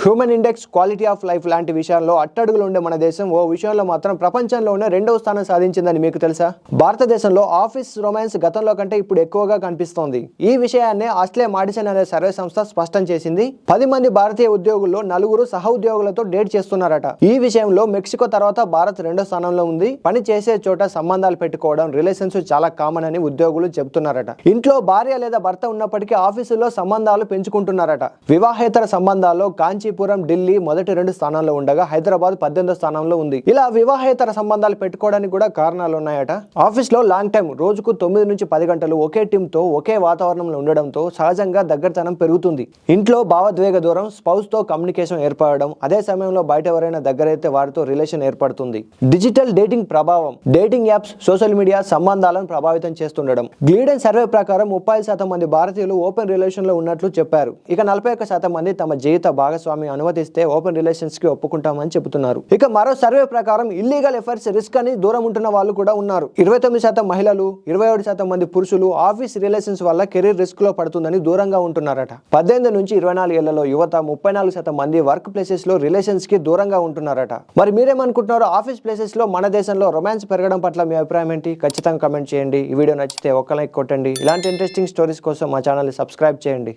Human index, quality of life లాంటి విషయాల్లో అట్టడుగులు ఉండే మన దేశం ఓ విషయంలో మాత్రం ప్రపంచంలోనే 2వ స్థానం సాధించిందని మీకు తెలుసా? భారతదేశంలో ఆఫీస్ రొమాన్స్ గతంలో కంటే ఇప్పుడు ఎక్కువగా కనిపిస్తోంది. ఈ విషయాన్ని ఆస్ట్రే మాడిసన్ అనే సర్వే సంస్థ స్పష్టం చేసింది. 10 మంది భారతీయ ఉద్యోగుల్లో 4 సహ ఉద్యోగులతో డేట్ చేస్తున్నారట. ఈ విషయంలో మెక్సికో తర్వాత భారత్ 2వ స్థానంలో ఉంది. పని చేసే చోట సంబంధాలు పెట్టుకోవడం, రిలేషన్స్ చాలా కామన్ అని ఉద్యోగులు చెబుతున్నారట. ఇంట్లో భార్య లేదా భర్త ఉన్నప్పటికీ ఆఫీసులో సంబంధాలు పెంచుకుంటున్నారట. వివాహేతర సంబంధాల్లో కాంచీపురం, ఢిల్లీ మొదటి 2 స్థానాల్లో ఉండగా హైదరాబాద్ 18వ స్థానంలో ఉంది. ఇలా వివాహేతర సంబంధాలు పెట్టుకోవడానికి కూడా కారణాలు ఉన్నాయట. ఆఫీస్ లో లాంగ్ టైం, రోజుకు 9 నుంచి 10 గంటలు ఒకే టీమ్ తో ఒకే వాతావరణంలో ఉండడంతో సహజంగా దగ్గరతనం పెరుగుతుంది. ఇంట్లో భావోద్వేగ దూరం, స్పౌస్ తో కమ్యూనికేషన్ ఏర్పడడం, అదే సమయంలో బయట ఎవరైనా దగ్గరైతే వారితో రిలేషన్ ఏర్పడుతుంది. డిజిటల్ డేటింగ్ ప్రభావం, డేటింగ్ యాప్స్, సోషల్ మీడియా సంబంధాలను ప్రభావితం చేస్తుండడం. గ్లీడెన్ సర్వే ప్రకారం 35% మంది భారతీయులు ఓపెన్ రిలేషన్ లో ఉన్నట్లు చెప్పారు. ఇక 41% మంది తమ జీవిత భాగస్వామి అనుమతిస్తే ఓపెన్ రిలేషన్స్ కి ఒప్పుకుంటామని చెబుతున్నారు. ఇక మరో సర్వే ప్రకారం ఇల్లీగల్ ఎఫైర్స్ రిస్క్ అని దూరం ఉంటున్న వాళ్ళు కూడా ఉన్నారు. 29% మహిళలు, 27% మంది పురుషులు ఆఫీస్ రిలేషన్స్ వల్ల కెరీర్ రిస్క్ లో పడుతుందని దూరంగా ఉంటున్నారట. 18 నుంచి 24 ఏళ్లలో యువత 34% మంది వర్క్ ప్లేసెస్ లో రిలేషన్స్ కి దూరంగా ఉంటున్నారట. మరి మీరేమనుకుంటున్నారు? ఆఫీస్ ప్లేసెస్ లో మన దేశంలో రొమాన్స్ పెరగడం పట్ల మీ అభిప్రాయం ఏంటి? ఖచ్చితంగా కమెంట్ చేయండి. ఈ వీడియో నచ్చితే ఒక్క లైక్ కొట్టండి. ఇలాంటి ఇంట్రెస్టింగ్ స్టోరీస్ కోసం మా ఛానల్ ని సబ్స్క్రైబ్ చేయండి.